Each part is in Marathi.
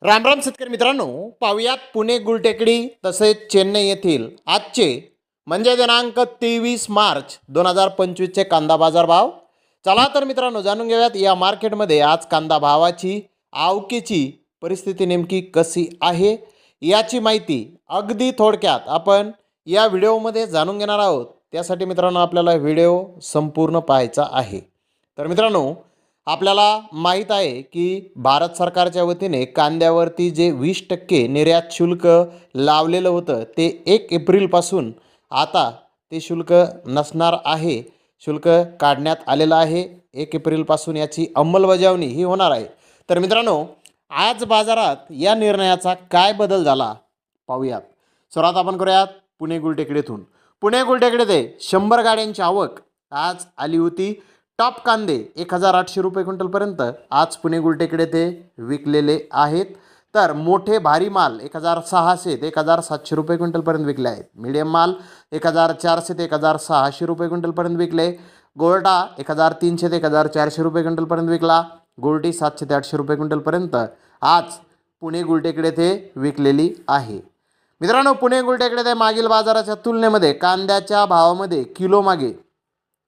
राम राम शेतकरी मित्रांनो, पाहुयात पुणे गुलटेकडी तसेच चेन्नई येथील आजचे म्हणजे दिनांक 23 मार्च 2025चे कांदा बाजार भाव. चला तर मित्रांनो जाणून घेऊयात या मार्केटमध्ये आज कांदा भावाची आवकेची परिस्थिती नेमकी कशी आहे याची माहिती अगदी थोडक्यात आपण या व्हिडिओमध्ये जाणून घेणार आहोत. त्यासाठी मित्रांनो आपल्याला व्हिडिओ संपूर्ण पाहायचा आहे. तर मित्रांनो आपल्याला माहीत आहे की भारत सरकारच्या वतीने कांद्यावरती जे 20% निर्यात शुल्क लावलेलं होतं ते 1 एप्रिलपासून आता ते शुल्क नसणार आहे. शुल्क काढण्यात आलेलं आहे. 1 एप्रिलपासून याची अंमलबजावणी ही होणार आहे. तर मित्रांनो आज बाजारात या निर्णयाचा काय बदल झाला पाहूयात. सुरुवात आपण करूयात पुणे गुलटेकडीतून. पुणे गुलटेकडीत 100 गाड्यांची आवक आज आली होती. टॉप कांदे 1800 रुपये क्विंटलपर्यंत आज पुणे गुलटेकडे ते विकलेले आहेत. तर मोठे भारी माल 1600 ते 1700 रुपये क्विंटलपर्यंत विकले आहेत. मीडियम माल 1400 ते 1600 रुपये क्विंटलपर्यंत विकले. गोल्टा 1300 ते 1400 रुपये क्विंटलपर्यंत विकला. गोल्टी 700 ते 800 रुपये क्विंटलपर्यंत आज पुणे गुलटेकडे ते विकलेली आहे. मित्रांनो पुणे गुलटेकडे ते मागील बाजाराच्या तुलनेमध्ये कांद्याच्या भावामध्ये किलो मागे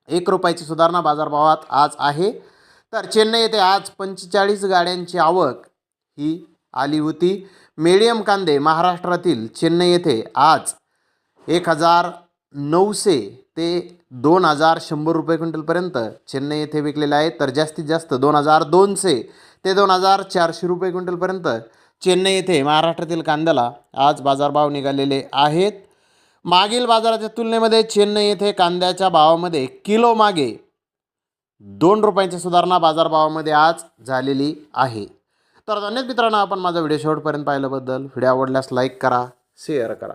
1 रुपयाची सुधारणा बाजारभावात आज आहे. तर चेन्नई येथे आज 45 गाड्यांची आवक ही आली होती. मीडियम कांदे महाराष्ट्रातील चेन्नई येथे आज 1900 ते 2100 रुपये क्विंटलपर्यंत चेन्नई येथे विकलेले आहेत. तर जास्तीत जास्त 2200 ते 2400 रुपये क्विंटलपर्यंत चेन्नई येथे महाराष्ट्रातील कांद्याला आज बाजारभाव निघालेले आहेत. मागील बाजाराच्या तुलनेमध्ये चेन्नई येथे कांद्याच्या भावामध्ये किलो मागे 2 रुपयांची सुधारणा बाजारभावामध्ये आज झालेली आहे. तर धन्यवाद मित्रांनो, आपण माझा व्हिडिओ शेवटपर्यंत पाहिल्याबद्दल. व्हिडिओ आवडल्यास लाईक करा, शेअर करा.